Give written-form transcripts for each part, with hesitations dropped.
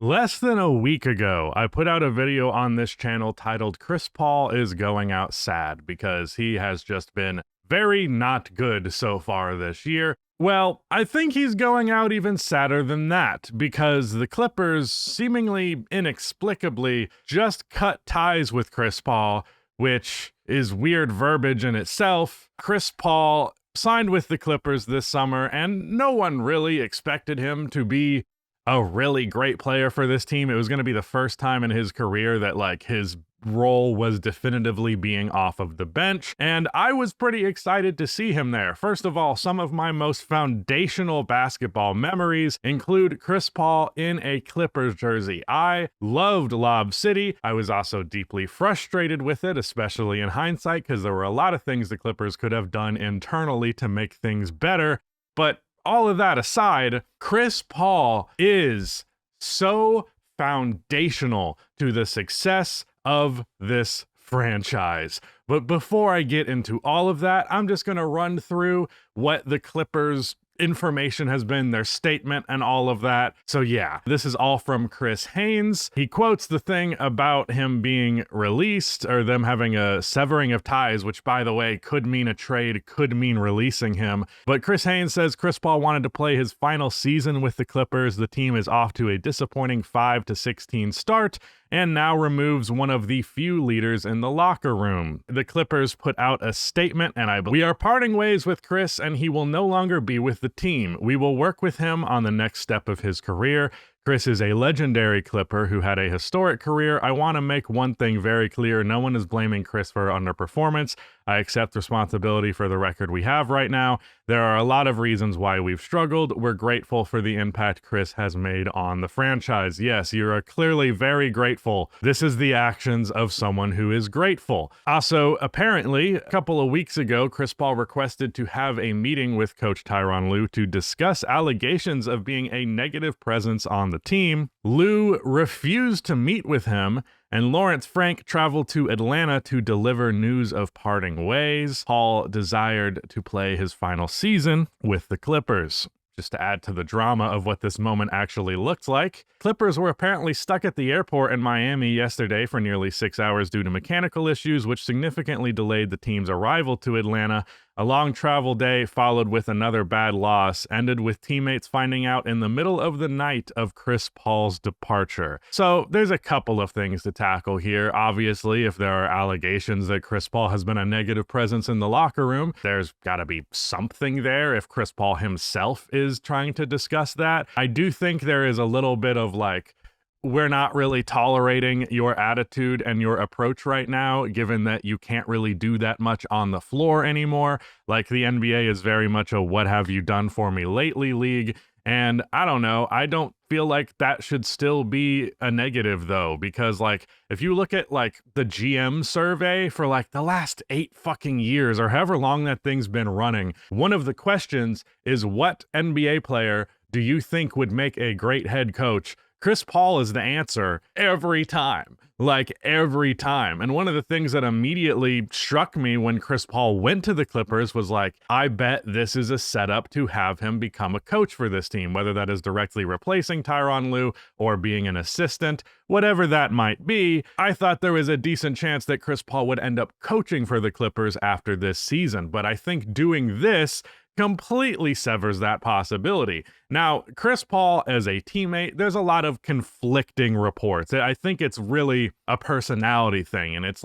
Less than a week ago, I put out a video on this channel titled Chris Paul is Going Out Sad because he has just been very not good so far this year. Well, I think he's going out even sadder than that because the Clippers seemingly inexplicably just cut ties with Chris Paul, which is weird verbiage in itself. Chris Paul signed with the Clippers this summer, and no one really expected him to be a really great player for this team. It was going to be the first time in his career that his role was definitively being off of the bench, and I was pretty excited to see him there. First of all, some of my most foundational basketball memories include Chris Paul in a Clippers jersey. I loved Lob City. I was also deeply frustrated with it, especially in hindsight, because there were a lot of things the Clippers could have done internally to make things better. But all of that aside, Chris Paul is so foundational to the success of this franchise. But before I get into all of that, I'm just going to run through what the Clippers information has been, their statement and all of that. So yeah, this is all from Chris Haynes. He quotes the thing about him being released, or them having a severing of ties, which by the way could mean a trade, could mean releasing him. But Chris Haynes says Chris Paul wanted to play his final season with the Clippers. The team is off to a disappointing 5-16 start and now removes one of the few leaders in the locker room. The Clippers put out a statement, and we are parting ways with Chris, and he will no longer be with the team. We will work with him on the next step of his career. Chris is a legendary Clipper who had a historic career. I want to make one thing very clear. No one is blaming Chris for underperformance. I accept responsibility for the record we have right now. There are a lot of reasons why we've struggled. We're grateful for the impact Chris has made on the franchise. Yes, you are clearly very grateful. This is the actions of someone who is grateful. Also, apparently, a couple of weeks ago, Chris Paul requested to have a meeting with Coach Tyronn Lue to discuss allegations of being a negative presence on the team. Lue refused to meet with him, and Lawrence Frank traveled to Atlanta to deliver news of parting ways. Paul desired to play his final season with the Clippers. Just to add to the drama of what this moment actually looked like, Clippers were apparently stuck at the airport in Miami yesterday for nearly 6 hours due to mechanical issues, which significantly delayed the team's arrival to Atlanta. A long travel day followed with another bad loss, ended with teammates finding out in the middle of the night of Chris Paul's departure. So there's a couple of things to tackle here. Obviously, if there are allegations that Chris Paul has been a negative presence in the locker room, there's got to be something there if Chris Paul himself is trying to discuss that. I do think there is a little bit of we're not really tolerating your attitude and your approach right now, given that you can't really do that much on the floor anymore. The NBA is very much a what have you done for me lately league. And I don't know, I don't feel like that should still be a negative though, because if you look at the GM survey for the last 8 fucking years or however long that thing's been running, one of the questions is, what NBA player do you think would make a great head coach? Chris Paul is the answer every time. Every time. And one of the things that immediately struck me when Chris Paul went to the Clippers was I bet this is a setup to have him become a coach for this team, whether that is directly replacing Tyronn Lue or being an assistant, whatever that might be. I thought there was a decent chance that Chris Paul would end up coaching for the Clippers after this season, but I think doing this completely severs that possibility. Now, Chris Paul as a teammate, there's a lot of conflicting reports. I think it's really a personality thing, and it's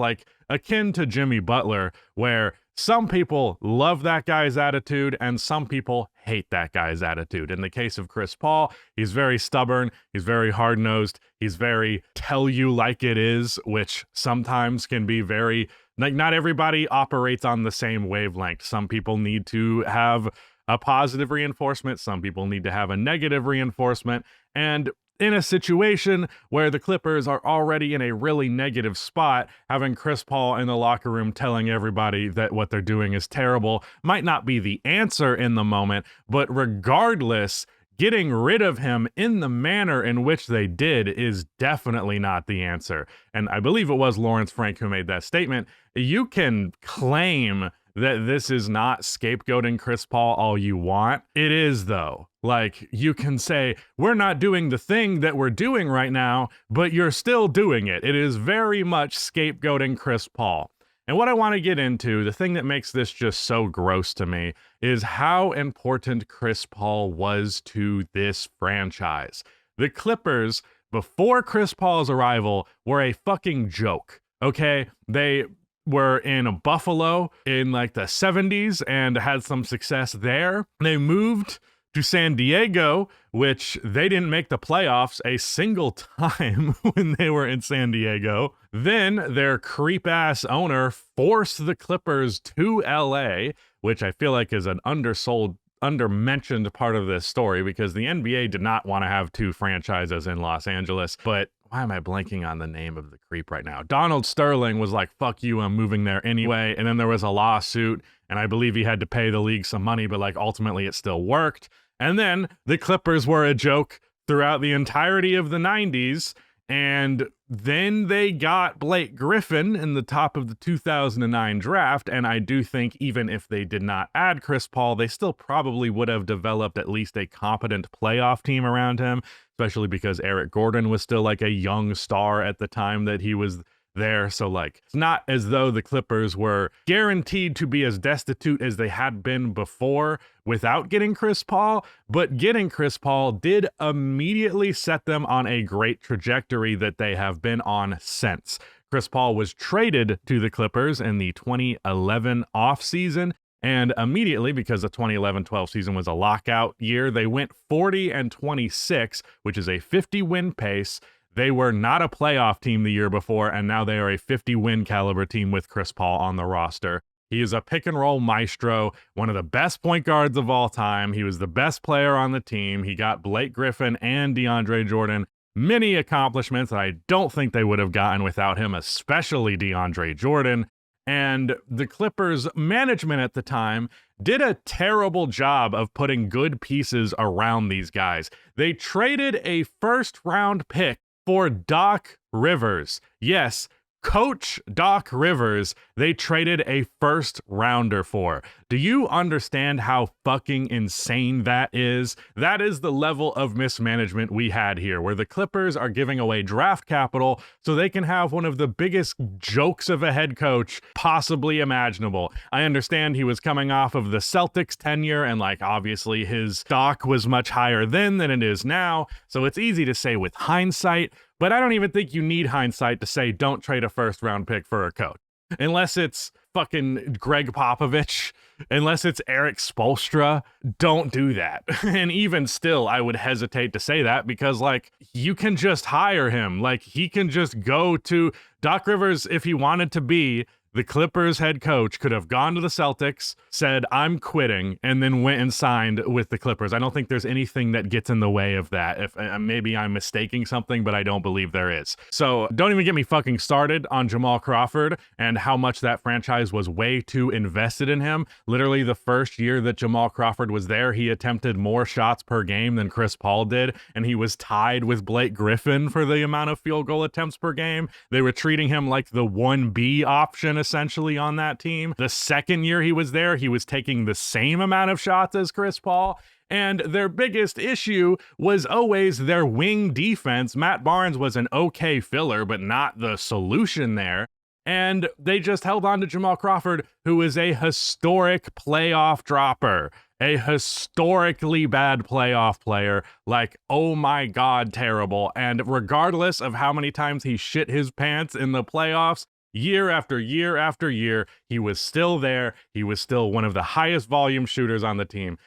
akin to Jimmy Butler, where some people love that guy's attitude and some people hate that guy's attitude. In the case of Chris Paul, he's very stubborn, he's very hard-nosed, he's very tell you like it is, which sometimes can be very not everybody operates on the same wavelength. Some people need to have a positive reinforcement. Some people need to have a negative reinforcement. And in a situation where the Clippers are already in a really negative spot, having Chris Paul in the locker room telling everybody that what they're doing is terrible might not be the answer in the moment, but regardless, getting rid of him in the manner in which they did is definitely not the answer. And I believe it was Lawrence Frank who made that statement. You can claim that this is not scapegoating Chris Paul all you want. It is, though. Like, you can say, we're not doing the thing that we're doing right now, but you're still doing it. It is very much scapegoating Chris Paul. And what I want to get into, the thing that makes this just so gross to me, is how important Chris Paul was to this franchise. The Clippers, before Chris Paul's arrival, were a fucking joke, okay? They were in Buffalo in like the 70s and had some success there. They moved to San Diego, which they didn't make the playoffs a single time when they were in San Diego. Then their creep-ass owner forced the Clippers to LA, which I feel like is an under-mentioned part of this story, because the NBA did not want to have two franchises in Los Angeles. But why am I blanking on the name of the creep right now? Donald Sterling was like, fuck you, I'm moving there anyway. And then there was a lawsuit, and I believe he had to pay the league some money, but like ultimately it still worked. And then the Clippers were a joke throughout the entirety of the 90s. And then they got Blake Griffin in the top of the 2009 draft. And I do think even if they did not add Chris Paul, they still probably would have developed at least a competent playoff team around him, especially because Eric Gordon was still like a young star at the time that he was there. So like, it's not as though the Clippers were guaranteed to be as destitute as they had been before without getting Chris Paul, but getting Chris Paul did immediately set them on a great trajectory that they have been on since. Chris Paul was traded to the Clippers in the 2011 offseason, and immediately, because the 2011-12 season was a lockout year, they went 40-26, which is a 50-win pace. They were not a playoff team the year before, and now they are a 50-win caliber team with Chris Paul on the roster. He is a pick-and-roll maestro, one of the best point guards of all time. He was the best player on the team. He got Blake Griffin and DeAndre Jordan many accomplishments that I don't think they would have gotten without him, especially DeAndre Jordan. And the Clippers management at the time did a terrible job of putting good pieces around these guys. They traded a first-round pick for Doc Rivers. Yes, Coach Doc Rivers, they traded a first rounder for. Do you understand how fucking insane that is? That is the level of mismanagement we had here, where the Clippers are giving away draft capital so they can have one of the biggest jokes of a head coach possibly imaginable. I understand he was coming off of the Celtics tenure, and like obviously his stock was much higher then than it is now, so it's easy to say with hindsight, but I don't even think you need hindsight to say don't trade a first round pick for a coach. Unless it's fucking Greg Popovich, unless it's Eric Spoelstra, don't do that. And even still, I would hesitate to say that because, like, you can just hire him. Like, he can just go to Doc Rivers if he wanted to be. The Clippers head coach could have gone to the Celtics, said, I'm quitting, and then went and signed with the Clippers. I don't think there's anything that gets in the way of that. If maybe I'm mistaking something, but I don't believe there is. So don't even get me fucking started on Jamal Crawford and how much that franchise was way too invested in him. Literally the first year that Jamal Crawford was there, he attempted more shots per game than Chris Paul did, and he was tied with Blake Griffin for the amount of field goal attempts per game. They were treating him like the 1B option essentially on that team. The second year he was there, he was taking the same amount of shots as Chris Paul. And their biggest issue was always their wing defense. Matt Barnes was an okay filler, but not the solution there. And they just held on to Jamal Crawford, who is a historic playoff dropper, a historically bad playoff player, like, oh my God, terrible. And regardless of how many times he shit his pants in the playoffs, year after year after year, he was still there. He was still one of the highest volume shooters on the team.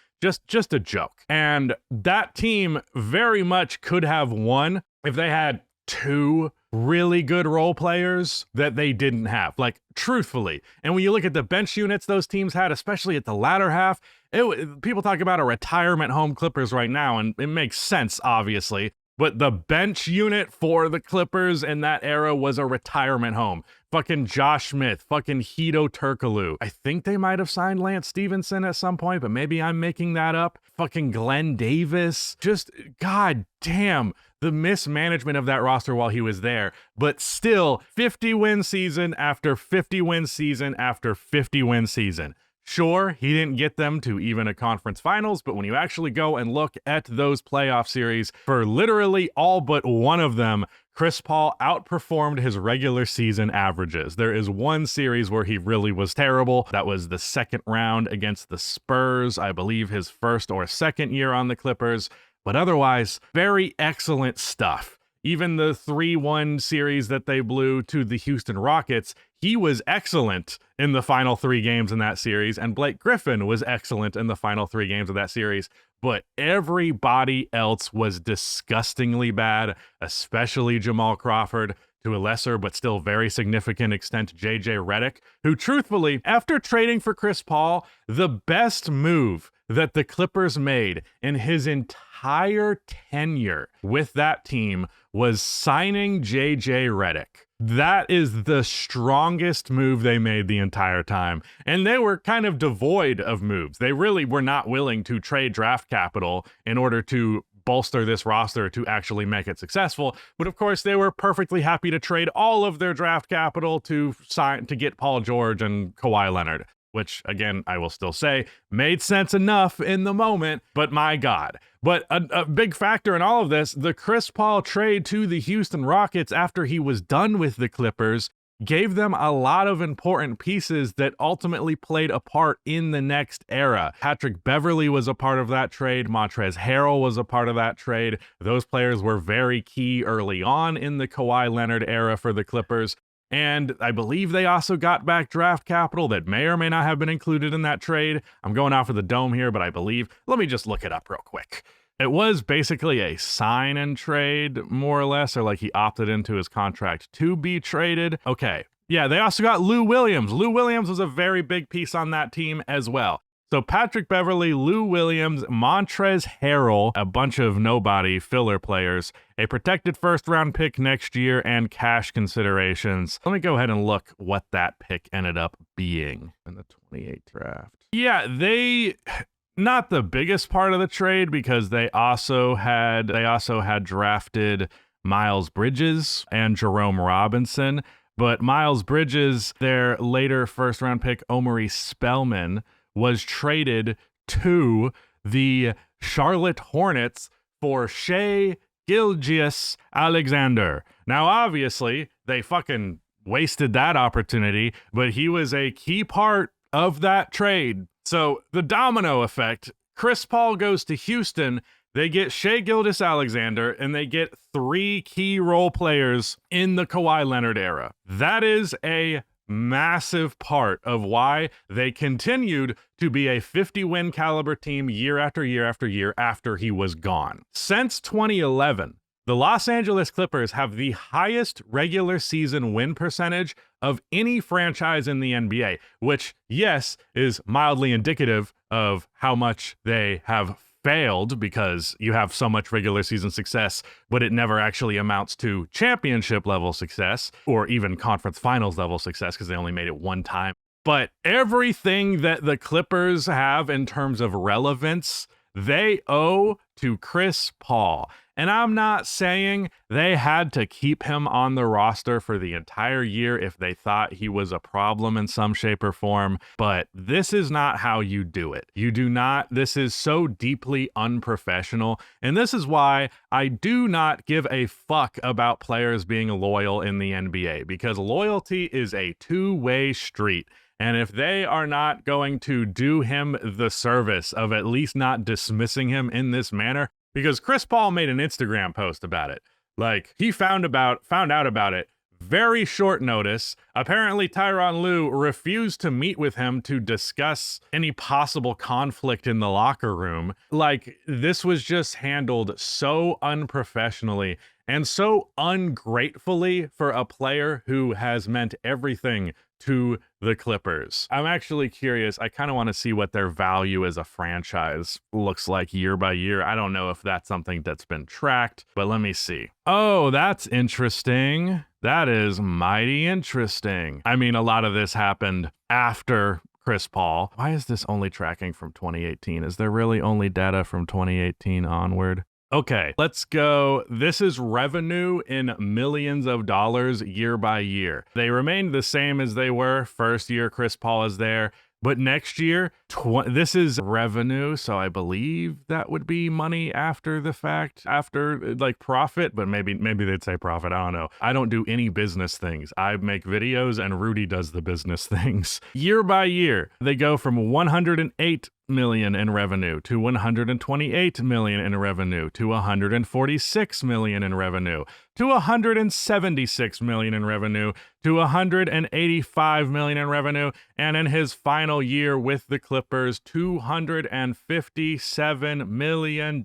Just a joke. And that team very much could have won if they had two really good role players that they didn't have, like, truthfully. And when you look at the bench units those teams had, especially at the latter half, people talk about a retirement home Clippers right now, and it makes sense, obviously. But the bench unit for the Clippers in that era was a retirement home. Fucking Josh Smith, fucking Hedo Turkoglu. I think they might have signed Lance Stevenson at some point, but maybe I'm making that up. Fucking Glenn Davis. Just, god damn, the mismanagement of that roster while he was there. But still, 50-win season after 50-win season after 50-win season. Sure, he didn't get them to even a conference finals, but when you actually go and look at those playoff series, for literally all but one of them, Chris Paul outperformed his regular season averages. There is one series where he really was terrible. That was the second round against the Spurs, I believe his first or second year on the Clippers. But otherwise, very excellent stuff. Even the 3-1 series that they blew to the Houston Rockets, he was excellent in the final 3 games in that series, and Blake Griffin was excellent in the final 3 games of that series. But everybody else was disgustingly bad, especially Jamal Crawford, to a lesser but still very significant extent JJ Redick, who truthfully, after trading for Chris Paul, the best move that the Clippers made in his entire tenure with that team was signing JJ Redick. That is the strongest move they made the entire time. And they were kind of devoid of moves. They really were not willing to trade draft capital in order to bolster this roster to actually make it successful. But of course, they were perfectly happy to trade all of their draft capital to get Paul George and Kawhi Leonard, which, again, I will still say made sense enough in the moment, but my God. But a big factor in all of this, the Chris Paul trade to the Houston Rockets after he was done with the Clippers gave them a lot of important pieces that ultimately played a part in the next era. Patrick Beverley was a part of that trade. Montrezl Harrell was a part of that trade. Those players were very key early on in the Kawhi Leonard era for the Clippers. And I believe they also got back draft capital that may or may not have been included in that trade. I'm going off of the dome here, but I believe, let me just look it up real quick. It was basically a sign and trade, more or less, or like he opted into his contract to be traded. Okay. Yeah, they also got Lou Williams. Lou Williams was a very big piece on that team as well. So Patrick Beverley, Lou Williams, Montrezl Harrell, a bunch of nobody filler players, a protected first-round pick next year, and cash considerations. Let me go ahead and look what that pick ended up being in the 28 draft. Yeah, not the biggest part of the trade because they also had drafted Miles Bridges and Jerome Robinson. But Miles Bridges, their later first-round pick, Omari Spellman, was traded to the Charlotte Hornets for Shai Gilgeous-Alexander. Now, obviously, they fucking wasted that opportunity, but he was a key part of that trade. So the domino effect, Chris Paul goes to Houston, they get Shai Gilgeous-Alexander, and they get 3 key role players in the Kawhi Leonard era. That is a massive part of why they continued to be a 50-win caliber team year after year after year after he was gone. Since 2011, the Los Angeles Clippers have the highest regular season win percentage of any franchise in the NBA, which, yes, is mildly indicative of how much they have failed because you have so much regular season success, but it never actually amounts to championship level success or even conference finals level success because they only made it one time. But everything that the Clippers have in terms of relevance, they owe to Chris Paul. And I'm not saying they had to keep him on the roster for the entire year if they thought he was a problem in some shape or form, but this is not how you do it. You do not. This is so deeply unprofessional, and this is why I do not give a fuck about players being loyal in the NBA, because loyalty is a two-way street. And if they are not going to do him the service of at least not dismissing him in this manner, because Chris Paul made an Instagram post about it. Like, he found out about it very short notice. Apparently, Tyronn Lue refused to meet with him to discuss any possible conflict in the locker room. Like, this was just handled so unprofessionally and so ungratefully for a player who has meant everything to the Clippers. I'm actually curious. I kind of want to see what their value as a franchise looks like year by year. I don't know if that's something that's been tracked, but let me see. Oh, that's interesting. That is mighty interesting. I mean, a lot of this happened after Chris Paul. Why is this only tracking from 2018? Is there really only data from 2018 onward? Okay, let's go. This is revenue in millions of dollars year by year. They remained the same as they were first year Chris Paul is there. But next year, this is revenue, so I believe that would be money after the fact, after like profit, but maybe they'd say profit. I don't know. I don't do any business things. I make videos and Rudy does the business things. Year by year, they go from 108 million in revenue to 128 million in revenue to 146 million in revenue to 176 million in revenue to 185 million in revenue, and in his final year with the Clippers, $257 million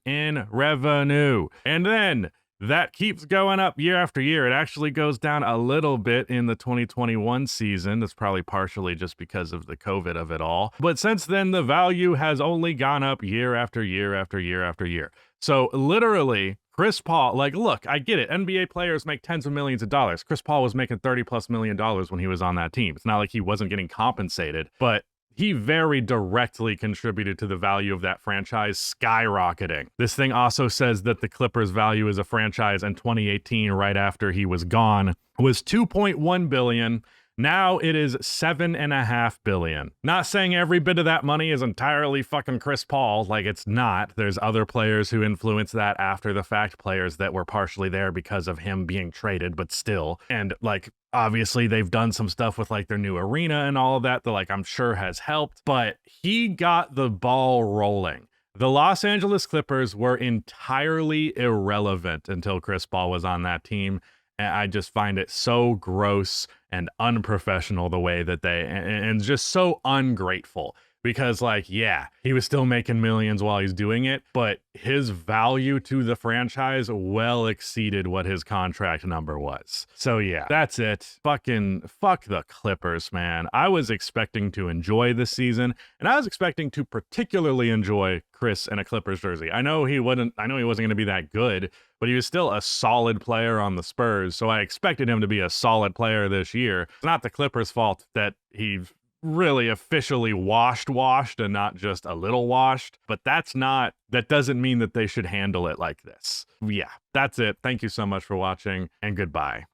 in revenue. And then that keeps going up year after year. It actually goes down a little bit in the 2021 season. That's probably partially just because of the COVID of it all. But since then, the value has only gone up year after year after year after year. So literally, Chris Paul, like, look, I get it. NBA players make tens of millions of dollars. Chris Paul was making $30+ million when he was on that team. It's not like he wasn't getting compensated, but he very directly contributed to the value of that franchise skyrocketing. This thing also says that the Clippers' value as a franchise in 2018, right after he was gone, was $2.1 billion. Now it is $7.5 billion. Not saying every bit of that money is entirely fucking Chris Paul, like it's not. There's other players who influenced that after the fact, players that were partially there because of him being traded, but still. And like, obviously they've done some stuff with like their new arena and all of that like I'm sure has helped, but he got the ball rolling. The Los Angeles Clippers were entirely irrelevant until Chris Paul was on that team. And I just find it so gross and unprofessional the way that and just so ungrateful. Because like, yeah, he was still making millions while he's doing it, but his value to the franchise well exceeded what his contract number was. So yeah, that's it. Fuck the Clippers, man. I was expecting to enjoy this season, and I was expecting to particularly enjoy Chris in a Clippers jersey. I know he wasn't going to be that good, but he was still a solid player on the Spurs, so I expected him to be a solid player this year. It's not the Clippers' fault that he really officially washed and not just a little washed, but that doesn't mean that they should handle it like this. Yeah, that's it. Thank you so much for watching, and goodbye.